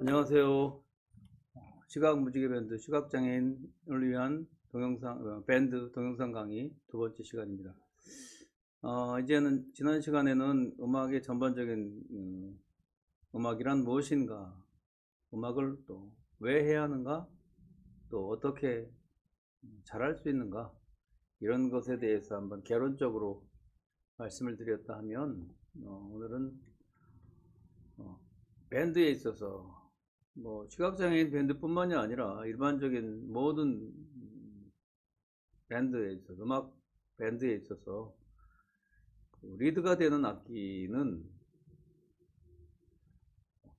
안녕하세요. 시각 무지개 밴드 시각장애인을 위한 밴드 동영상 강의 두 번째 시간입니다. 이제는 지난 시간에는 음악의 전반적인 음악이란 무엇인가, 음악을 또 왜 해야 하는가, 또 어떻게 잘할 수 있는가, 이런 것에 대해서 한번 개론적으로 말씀을 드렸다 하면, 오늘은 밴드에 있어서 시각장애인 밴드뿐만이 아니라 일반적인 모든 밴드에 있어서, 음악 밴드에 있어서 리드가 되는 악기는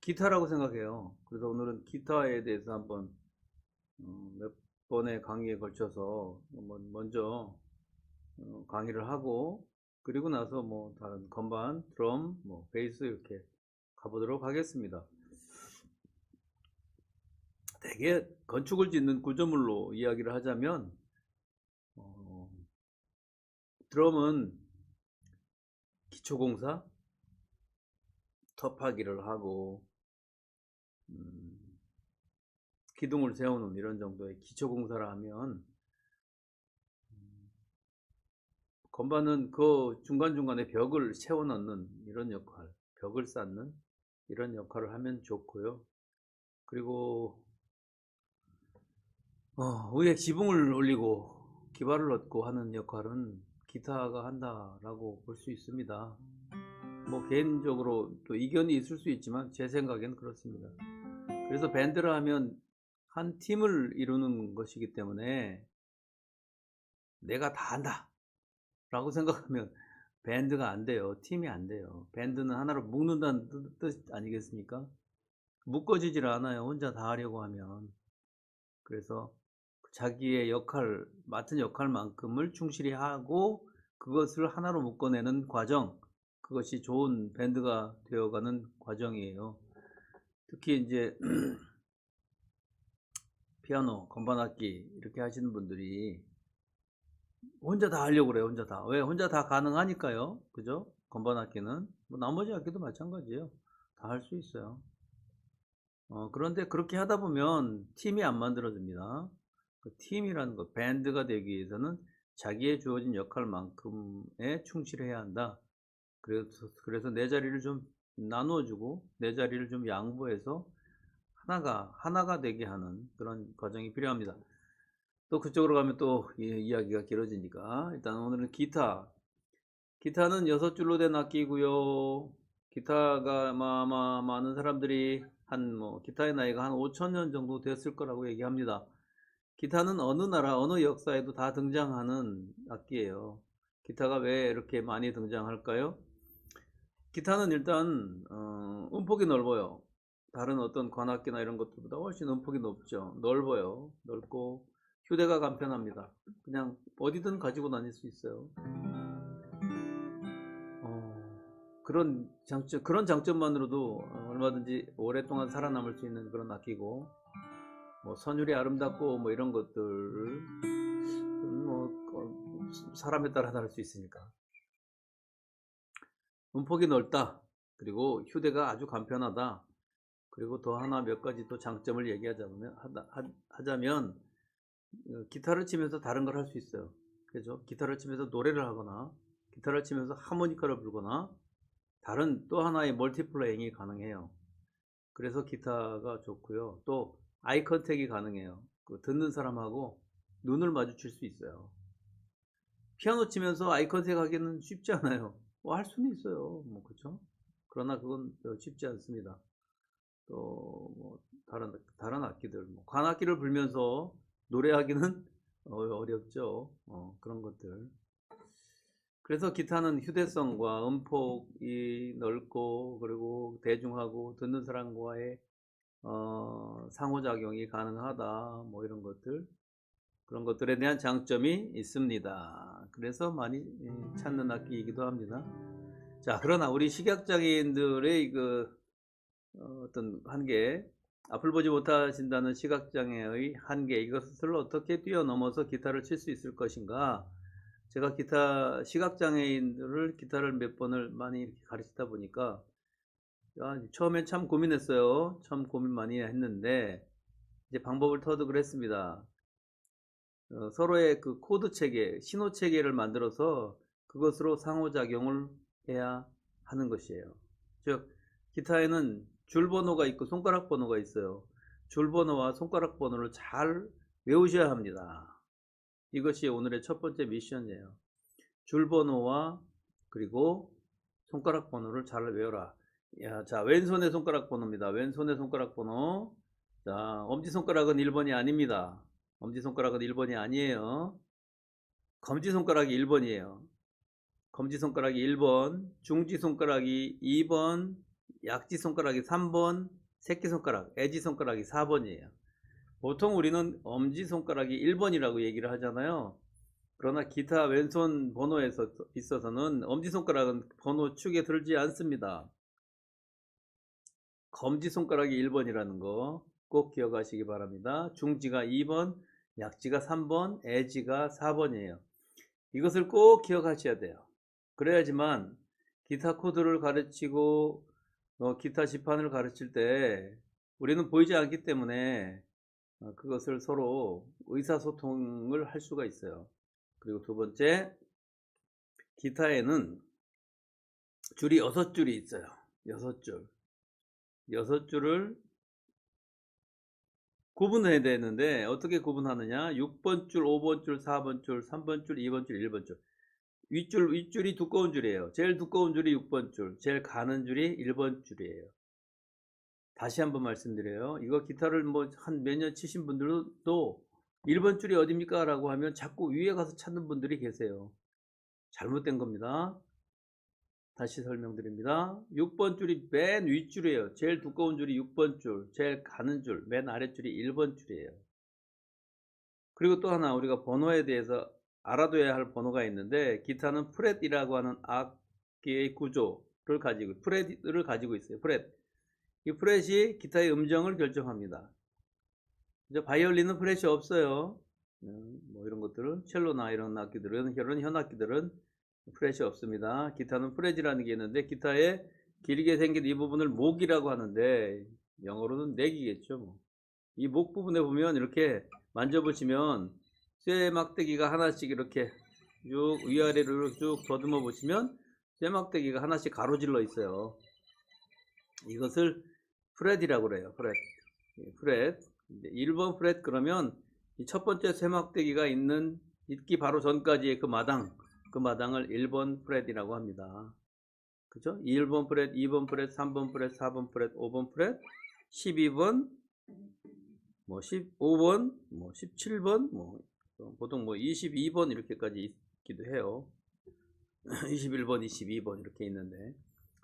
기타라고 생각해요. 그래서 오늘은 기타에 대해서 한번 몇 번의 강의에 걸쳐서 먼저 강의를 하고, 그리고 나서 다른 건반, 드럼, 베이스 이렇게 가보도록 하겠습니다. 대개 건축을 짓는 구조물로 이야기를 하자면, 드럼은 기초공사, 터파기를 하고 기둥을 세우는 이런 정도의 기초공사를 하면, 건반은 그 중간중간에 벽을 세워넣는 이런 역할, 벽을 쌓는 이런 역할을 하면 좋고요. 그리고 위에 지붕을 올리고 기발을 얻고 하는 역할은 기타가 한다라고 볼 수 있습니다. 개인적으로 또 이견이 있을 수 있지만 제 생각엔 그렇습니다. 그래서 밴드를 하면 한 팀을 이루는 것이기 때문에 내가 다 한다 라고 생각하면 밴드가 안 돼요. 팀이 안 돼요. 밴드는 하나로 묶는다는 뜻 아니겠습니까? 묶어지질 않아요. 혼자 다 하려고 하면. 그래서 자기의 맡은 역할만큼을 충실히 하고 그것을 하나로 묶어내는 과정, 그것이 좋은 밴드가 되어가는 과정이에요. 특히 이제 피아노, 건반악기 이렇게 하시는 분들이 혼자 다 하려고 그래요. 혼자 다. 왜? 혼자 다 가능하니까요. 그죠? 건반악기는 나머지 악기도 마찬가지예요. 다 할 수 있어요. 그런데 그렇게 하다 보면 팀이 안 만들어집니다. 그 팀이라는 거, 밴드가 되기 위해서는 자기의 주어진 역할만큼에 충실해야 한다. 그래서 내 자리를 좀 나누어주고 내 자리를 좀 양보해서 하나가 되게 하는 그런 과정이 필요합니다. 또 그쪽으로 가면 또 이야기가 길어지니까 일단 오늘은 기타는 6줄로 된 악기고요. 기타가 아마 많은 사람들이 기타의 나이가 한 5,000년 정도 됐을 거라고 얘기합니다. 기타는 어느 나라 어느 역사에도 다 등장하는 악기예요. 기타가 왜 이렇게 많이 등장할까요? 기타는 일단 음폭이 넓어요. 다른 어떤 관악기나 이런 것들보다 훨씬 음폭이 넓어요. 넓고 휴대가 간편합니다. 그냥 어디든 가지고 다닐 수 있어요. 그런 장점만으로도 얼마든지 오랫동안 살아남을 수 있는 그런 악기고, 선율이 아름답고 이런 것들 사람에 따라 다를 수 있으니까. 음폭이 넓다. 그리고 휴대가 아주 간편하다. 그리고 더 하나 몇 가지 또 장점을 하자면 기타를 치면서 다른 걸 할 수 있어요. 그죠? 기타를 치면서 노래를 하거나 기타를 치면서 하모니카를 불거나 다른 또 하나의 멀티플레잉이 가능해요. 그래서 기타가 좋고요. 또 아이 컨택이 가능해요. 듣는 사람하고 눈을 마주칠 수 있어요. 피아노 치면서 아이 컨택 하기는 쉽지 않아요. 할 수는 있어요. 그렇죠? 그러나 그건 쉽지 않습니다. 또 다른 악기들, 관악기를 불면서 노래하기는 어렵죠. 그런 것들. 그래서 기타는 휴대성과 음폭이 넓고 그리고 대중하고 듣는 사람과의 상호작용이 가능하다. 이런 것들, 그런 것들에 대한 장점이 있습니다. 그래서 많이 찾는 악기이기도 합니다. 자, 그러나 우리 시각장애인들의 어떤 한계, 앞을 보지 못하신다는 시각장애의 한계, 이것을 어떻게 뛰어넘어서 기타를 칠 수 있을 것인가? 제가 시각장애인들을 기타를 몇 번을 많이 가르치다 보니까 처음엔 참 고민했어요. 참 고민 많이 했는데 이제 방법을 터득을 했습니다. 서로의 그 코드 체계, 신호 체계를 만들어서 그것으로 상호작용을 해야 하는 것이에요. 즉, 기타에는 줄 번호가 있고 손가락 번호가 있어요. 줄 번호와 손가락 번호를 잘 외우셔야 합니다. 이것이 오늘의 첫 번째 미션이에요. 줄 번호와 그리고 손가락 번호를 잘 외워라. 자, 왼손의 손가락 번호입니다. 왼손의 손가락 번호. 자, 엄지손가락은 1번이 아닙니다. 엄지손가락은 1번이 아니에요. 검지손가락이 1번이에요. 검지손가락이 1번, 중지손가락이 2번, 약지손가락이 3번, 새끼손가락, 애지손가락이 4번이에요. 보통 우리는 엄지손가락이 1번이라고 얘기를 하잖아요. 그러나 기타 왼손 번호에 있어서는 엄지손가락은 번호 축에 들지 않습니다. 검지손가락이 1번이라는 거 꼭 기억하시기 바랍니다. 중지가 2번, 약지가 3번, 애지가 4번이에요. 이것을 꼭 기억하셔야 돼요. 그래야지만 기타 코드를 가르치고 기타 지판을 가르칠 때 우리는 보이지 않기 때문에 그것을 서로 의사소통을 할 수가 있어요. 그리고 두 번째, 기타에는 줄이 6줄이 있어요. 6줄. 6줄을 구분해야 되는데 어떻게 구분하느냐? 6번 줄, 5번 줄, 4번 줄, 3번 줄, 2번 줄, 1번 줄. 윗줄이 두꺼운 줄이에요. 제일 두꺼운 줄이 6번 줄, 제일 가는 줄이 1번 줄이에요. 다시 한번 말씀드려요. 이거 기타를 뭐 한 몇 년 치신 분들도 1번 줄이 어딥니까? 라고 하면 자꾸 위에 가서 찾는 분들이 계세요. 잘못된 겁니다. 다시 설명드립니다. 6번 줄이 맨 윗줄이에요. 제일 두꺼운 줄이 6번 줄, 제일 가는 줄, 맨 아랫줄이 1번 줄이에요. 그리고 또 하나 우리가 번호에 대해서 알아둬야 할 번호가 있는데, 기타는 프렛이라고 하는 악기의 구조를 가지고, 프렛을 가지고 있어요. 프렛. 이 프렛이 기타의 음정을 결정합니다. 바이올린은 프렛이 없어요. 뭐 이런 것들은, 첼로나 이런 악기들은, 이런 현악기들은 프렛이 없습니다. 기타는 프렛이라는 게 있는데, 기타의 길게 생긴 이 부분을 목이라고 하는데, 영어로는 넥이겠죠. 뭐. 이 목 부분에 보면 이렇게 만져보시면 쇠 막대기가 하나씩 이렇게 쭉 위아래로 쭉 더듬어 보시면 쇠 막대기가 하나씩 가로질러 있어요. 이것을 프렛이라고 그래요. 프렛. 1번 프렛 그러면 이 첫 번째 쇠 막대기가 있기 바로 전까지의 그 마당을 1번 프렛이라고 합니다. 그죠? 1번 프렛, 2번 프렛, 3번 프렛, 4번 프렛, 5번 프렛, 12번, 뭐 15번, 뭐 17번, 뭐 보통 뭐 22번 이렇게까지 있기도 해요. 21번, 22번 이렇게 있는데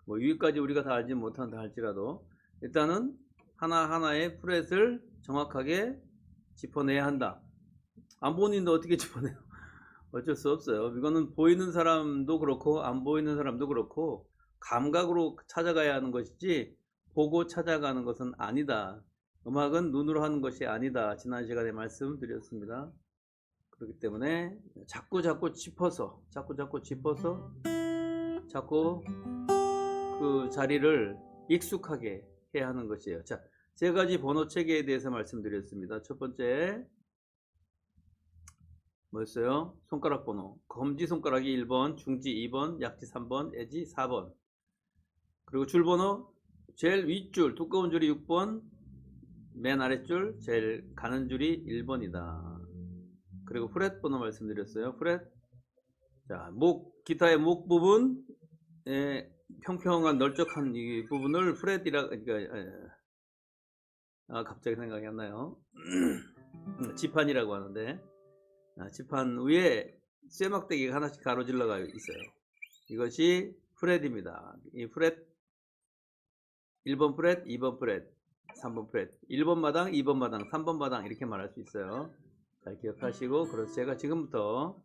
뭐 위까지 우리가 다 알지 못한다 할지라도 일단은 하나하나의 프렛을 정확하게 짚어내야 한다. 안 보이는데 어떻게 짚어내요? 어쩔 수 없어요. 이거는 보이는 사람도 그렇고 안 보이는 사람도 그렇고 감각으로 찾아가야 하는 것이지 보고 찾아가는 것은 아니다. 음악은 눈으로 하는 것이 아니다. 지난 시간에 말씀드렸습니다. 그렇기 때문에 자꾸 짚어서 자꾸 그 자리를 익숙하게 해야 하는 것이에요. 자, 3가지 번호 체계에 대해서 말씀드렸습니다. 첫 번째 뭐였어요? 손가락 번호. 검지손가락이 1번, 중지 2번, 약지 3번, 애지 4번. 그리고 줄 번호, 제일 윗줄 두꺼운 줄이 6번, 맨 아랫줄 제일 가는 줄이 1번이다. 그리고 프렛 번호 말씀드렸어요. 프렛. 자, 기타의 목 부분, 평평한 널쩍한 이 부분을 프렛이라, 그러니까, 갑자기 생각이 안 나요. 지판이라고 하는데, 지판 위에 쇠막대기가 하나씩 가로질러가 있어요. 이것이 프렛입니다. 이 프렛, 1번 프렛, 2번 프렛, 3번 프렛, 1번 마당, 2번 마당, 3번 마당 이렇게 말할 수 있어요. 잘 기억하시고, 그래서 제가 지금부터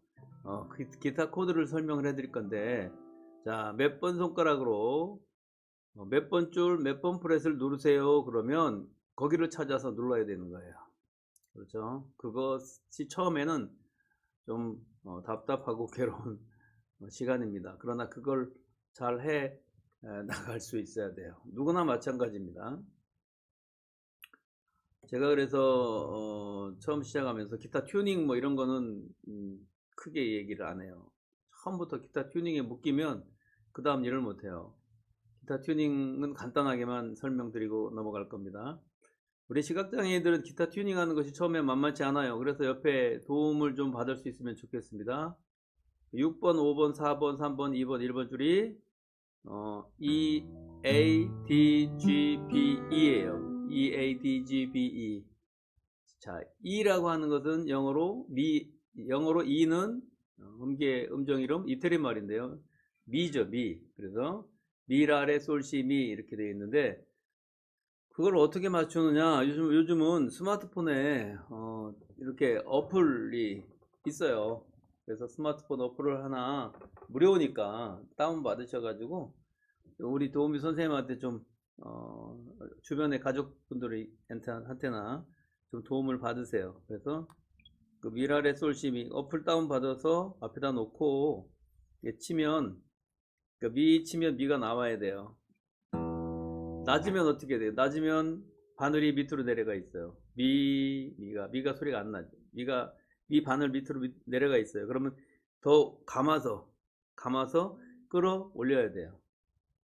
기타 코드를 설명을 해드릴 건데, 자, 몇 번 손가락으로 몇 번 줄, 몇 번 프렛을 누르세요. 그러면 거기를 찾아서 눌러야 되는 거예요. 그렇죠? 그것이 처음에는 좀 답답하고 괴로운 시간입니다. 그러나 그걸 잘 나갈 수 있어야 돼요. 누구나 마찬가지입니다. 제가 그래서 처음 시작하면서 기타 튜닝 뭐 이런 거는 크게 얘기를 안 해요. 처음부터 기타 튜닝에 묶이면 그 다음 일을 못 해요. 기타 튜닝은 간단하게만 설명드리고 넘어갈 겁니다. 우리 시각장애인들은 기타 튜닝하는 것이 처음에 만만치 않아요. 그래서 옆에 도움을 좀 받을 수 있으면 좋겠습니다. 6번, 5번, 4번, 3번, 2번, 1번 줄이 E, A, D, G, B, E예요. E, A, D, G, B, E. 자, E라고 하는 것은 영어로 E는 음정 이름 이태리 말인데요. 미죠, 미. 그래서 미라레 솔시 미 이렇게 되어 있는데 그걸 어떻게 맞추느냐? 요즘은 스마트폰에 이렇게 어플이 있어요. 그래서 스마트폰 어플을 하나 무료니까 다운 받으셔가지고 우리 도우미 선생님한테 좀 주변의 가족분들한테나 좀 도움을 받으세요. 그래서 그 미라레 솔시미 어플 다운 받아서 앞에다 놓고 치면 그 미 치면 미가 나와야 돼요. 낮으면 어떻게 돼요? 낮으면 바늘이 밑으로 내려가 있어요. 미가 소리가 안 나죠. 미 바늘 밑으로 내려가 있어요. 그러면 더 감아서 끌어올려야 돼요.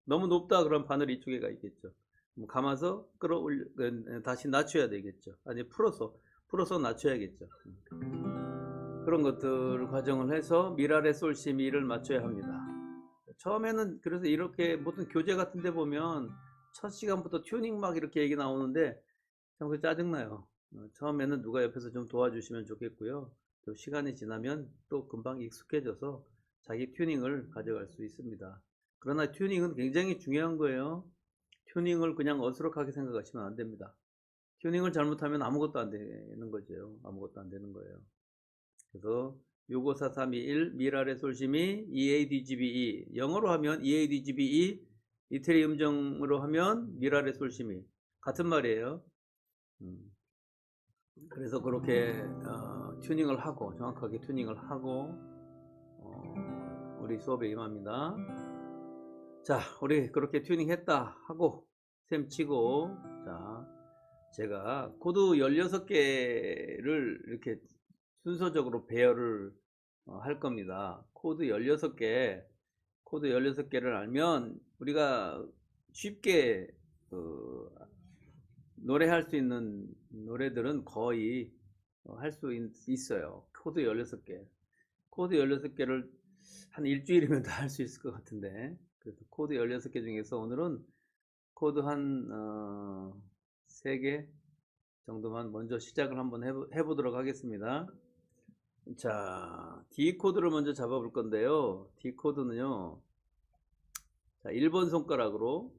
너무 높다 그러면 바늘이 이쪽에 가 있겠죠. 감아서 끌어올려 다시 낮춰야 되겠죠. 아니 풀어서 낮춰야겠죠. 그런 것들 과정을 해서 미라레 솔시 미를 맞춰야 합니다. 처음에는 그래서 이렇게 무슨 교재 같은 데 보면 첫 시간부터 튜닝 막 이렇게 얘기 나오는데 참 짜증나요. 처음에는 누가 옆에서 좀 도와주시면 좋겠고요. 또 시간이 지나면 또 금방 익숙해져서 자기 튜닝을 가져갈 수 있습니다. 그러나 튜닝은 굉장히 중요한 거예요. 튜닝을 그냥 어수룩하게 생각하시면 안 됩니다. 튜닝을 잘못하면 아무것도 안 되는 거죠. 아무것도 안 되는 거예요. 그래서 654321 미라레 솔시미 EADGBE 영어로 하면 EADGBE 이태리 음정으로 하면 미라레 솔시미 같은 말이에요. 그래서 그렇게 튜닝을 하고 정확하게 튜닝을 하고 우리 수업에 임합니다. 자, 우리 그렇게 튜닝 했다 하고 셈 치고 자, 제가 코드 16개를 이렇게 순서적으로 배열을 할 겁니다. 코드 16개를 알면 우리가 쉽게 노래할 수 있는 노래들은 거의 할 수 있어요. 코드 16개. 코드 16개를 한 일주일이면 다 할 수 있을 것 같은데. 그래서 코드 16개 중에서 오늘은 코드 한 3개 정도만 먼저 시작을 한번 해보도록 하겠습니다. 자, D 코드를 먼저 잡아볼 건데요. D 코드는요. 자, 1번 손가락으로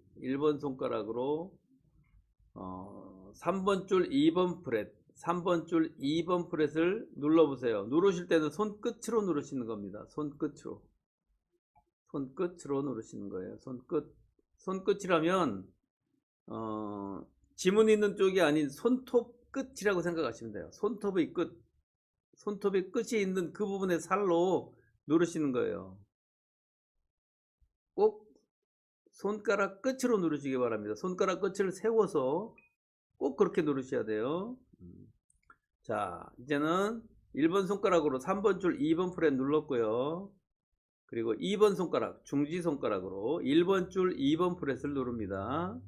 3번 줄 2번 프렛 3번 줄 2번 프렛을 눌러보세요. 누르실 때는 손끝으로 누르시는 겁니다. 손끝으로 누르시는 거예요. 손끝이라면 지문 있는 쪽이 아닌 손톱 끝이라고 생각하시면 돼요. 손톱의 끝이 있는 그 부분의 살로 누르시는 거예요. 꼭 손가락 끝으로 누르시기 바랍니다. 손가락 끝을 세워서 꼭 그렇게 누르셔야 돼요. 자, 이제는 1번 손가락으로 3번 줄 2번 프렛 눌렀고요. 그리고 2번 손가락, 중지 손가락으로 1번 줄 2번 프렛을 누릅니다.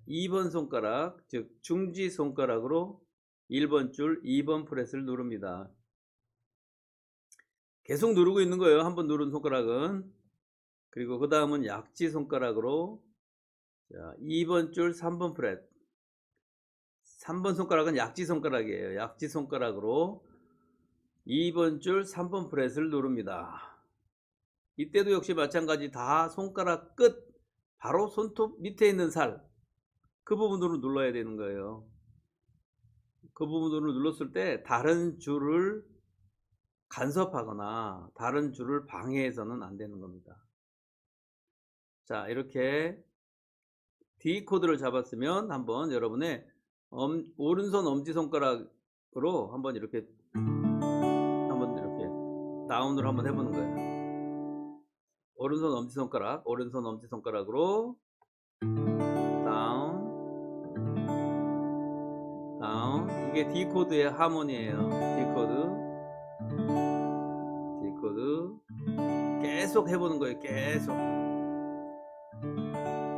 2번 손가락, 즉 중지 손가락으로 1번 줄 2번 프렛을 누릅니다. 계속 누르고 있는 거예요. 한번 누른 손가락은. 그리고 그 다음은 약지 손가락으로 자, 2번 줄 3번 프렛 3번 손가락은 약지 손가락이에요. 약지 손가락으로 2번 줄 3번 프렛을 누릅니다. 이때도 역시 마찬가지 다 손가락 끝 바로 손톱 밑에 있는 살 그 부분으로 눌러야 되는 거예요. 그 부분으로 눌렀을 때 다른 줄을 간섭하거나 다른 줄을 방해해서는 안 되는 겁니다. 자, 이렇게 D 코드를 잡았으면 한번 여러분의 오른손 엄지손가락으로 한번 이렇게 다운을 한번 해보는 거예요. 오른손 엄지손가락, 오른손 엄지손가락으로 다운, 다운. 이게 D 코드의 하모니예요. D 코드. 계속 해보는 거예요. 계속.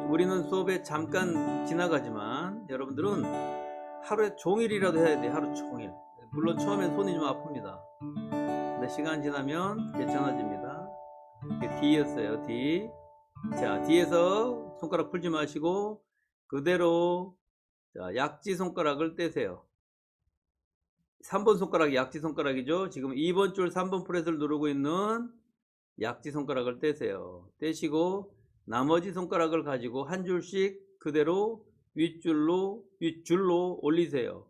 우리는 수업에 잠깐 지나가지만 여러분들은 하루에 종일이라도 해야 돼요. 하루 종일. 물론 처음엔 손이 좀 아픕니다. 근데 시간 지나면 괜찮아집니다. 이게 D였어요. D. 자, D에서 손가락 풀지 마시고 그대로 자, 약지 손가락을 떼세요. 3번 손가락이 약지 손가락이죠. 지금 2번 줄 3번 프렛을 누르고 있는 약지 손가락을 떼세요. 떼시고 나머지 손가락을 가지고 한 줄씩 그대로 윗줄로 올리세요.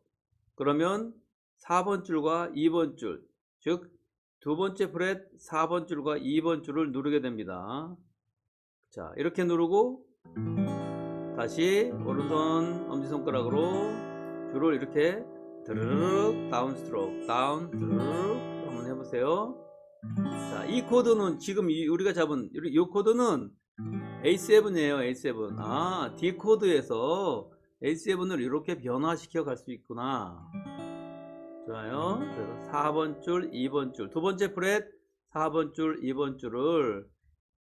그러면 4번 줄과 2번 줄, 즉 두 번째 프렛 4번 줄과 2번 줄을 누르게 됩니다. 자, 이렇게 누르고 다시 오른손 엄지손가락으로 줄을 이렇게 드르륵 다운 스트로크, 다운 드르륵 한번 해보세요. 자, 이 코드는 지금 우리가 잡은 이 코드는 A7이에요. A7. 아, D 코드에서 A7을 이렇게 변화시켜 갈 수 있구나. 좋아요. 그래서 4번 줄, 2번 줄, 두 번째 프렛 4번 줄, 2번 줄을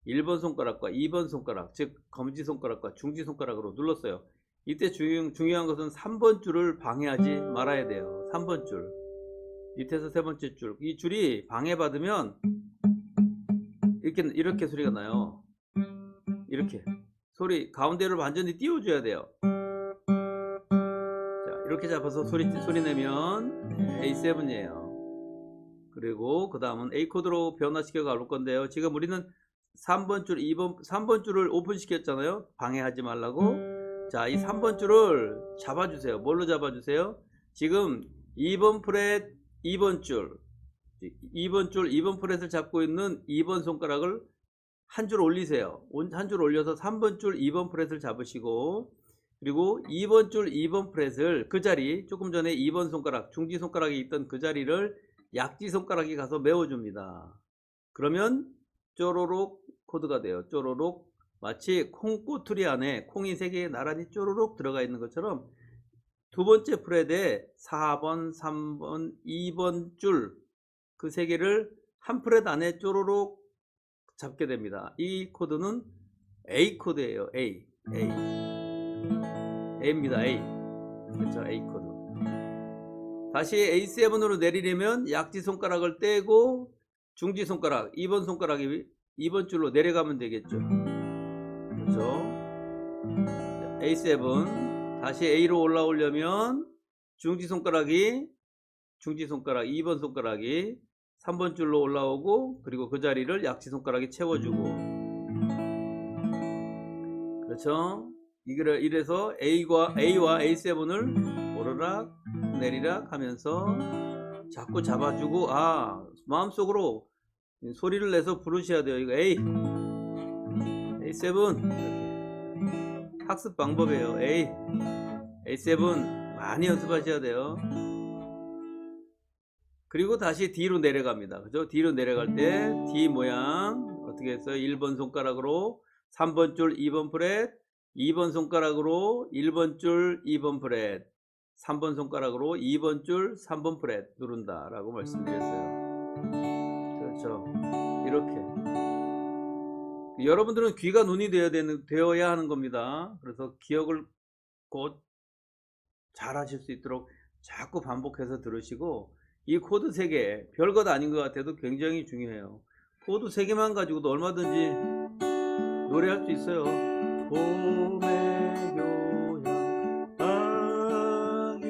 1번 손가락과 2번 손가락, 즉 검지 손가락과 중지 손가락으로 눌렀어요. 이때 중요한 것은 3번 줄을 방해하지 말아야 돼요. 3번 줄. 밑에서 세 번째 줄. 이 줄이 방해받으면 이렇게 소리가 나요. 이렇게. 소리, 가운데를 완전히 띄워줘야 돼요. 자, 이렇게 잡아서 소리 내면 A7이에요. 그리고 그 다음은 A 코드로 변화시켜 갈 건데요. 지금 우리는 3번 줄, 3번 줄을 오픈시켰잖아요. 방해하지 말라고. 자, 이 3번 줄을 잡아주세요. 뭘로 잡아주세요? 지금 2번 프렛, 2번 줄, 2번 프렛을 잡고 있는 2번 손가락을 한 줄 올리세요. 한 줄 올려서 3번 줄, 2번 프렛을 잡으시고, 그리고 2번 줄, 2번 프렛을 그 자리, 조금 전에 2번 손가락, 중지 손가락이 있던 그 자리를 약지 손가락이 가서 메워줍니다. 그러면 쪼로록 코드가 돼요. 쪼로록. 마치 콩꼬투리 안에 콩이 3개 나란히 쪼로록 들어가 있는 것처럼 두 번째 프렛에 4번, 3번, 2번 줄 그 3개를 한 프렛 안에 쪼로록 잡게 됩니다. 이 코드는 A 코드예요. A입니다. A. 그렇죠. A 코드. 다시 A7으로 내리려면 약지 손가락을 떼고 중지 손가락, 2번 손가락이 2번 줄로 내려가면 되겠죠. 그렇죠. A7 다시 A로 올라오려면 중지 손가락이 2번 손가락이 3번 줄로 올라오고 그리고 그 자리를 약지 손가락이 채워주고 그렇죠. 이래서 A와 A7을 오르락 내리락 하면서 자꾸 잡아주고 마음속으로 소리를 내서 부르셔야 돼요. 이거 A7 학습 방법이에요. A7 많이 연습하셔야 돼요. 그리고 다시 D로 내려갑니다. 그죠? D로 내려갈 때 D 모양 어떻게 했어요? 1번 손가락으로 3번 줄 2번 프렛, 2번 손가락으로 1번 줄 2번 프렛, 3번 손가락으로 2번 줄 3번 프렛 누른다 라고 말씀드렸어요. 그렇죠. 이렇게 여러분들은 귀가 눈이 되어야 하는 겁니다. 그래서 기억을 곧 잘 하실 수 있도록 자꾸 반복해서 들으시고 이 코드 3개 별것 아닌 것 같아도 굉장히 중요해요. 코드 3개만 가지고도 얼마든지 노래할 수 있어요. 봄의 교향 아기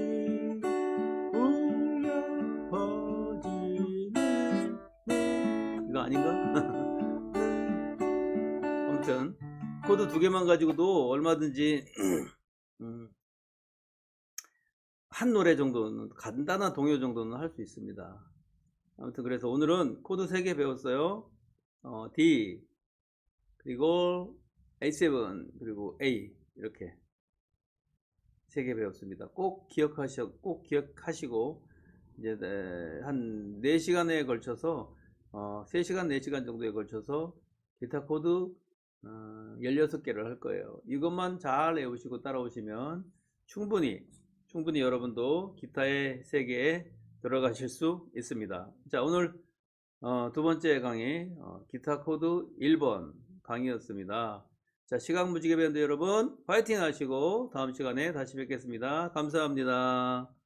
울려 퍼지는 이거 아닌가? 아무튼 코드 2개만 가지고도 얼마든지 한 노래 정도는 간단한 동요 정도는 할 수 있습니다. 아무튼 그래서 오늘은 코드 3개 배웠어요. D 그리고 A7 그리고 A 이렇게 3개 배웠습니다. 꼭 기억하시고 이제 한 4시간에 걸쳐서 3시간 4시간 정도에 걸쳐서 기타 코드 16개를 할 거예요. 이것만 잘 외우시고 따라오시면 충분히 여러분도 기타의 세계에 들어가실 수 있습니다. 자, 오늘 두 번째 강의 기타 코드 1번 강의였습니다. 자, 시각 무지개 밴드 여러분 파이팅 하시고 다음 시간에 다시 뵙겠습니다. 감사합니다.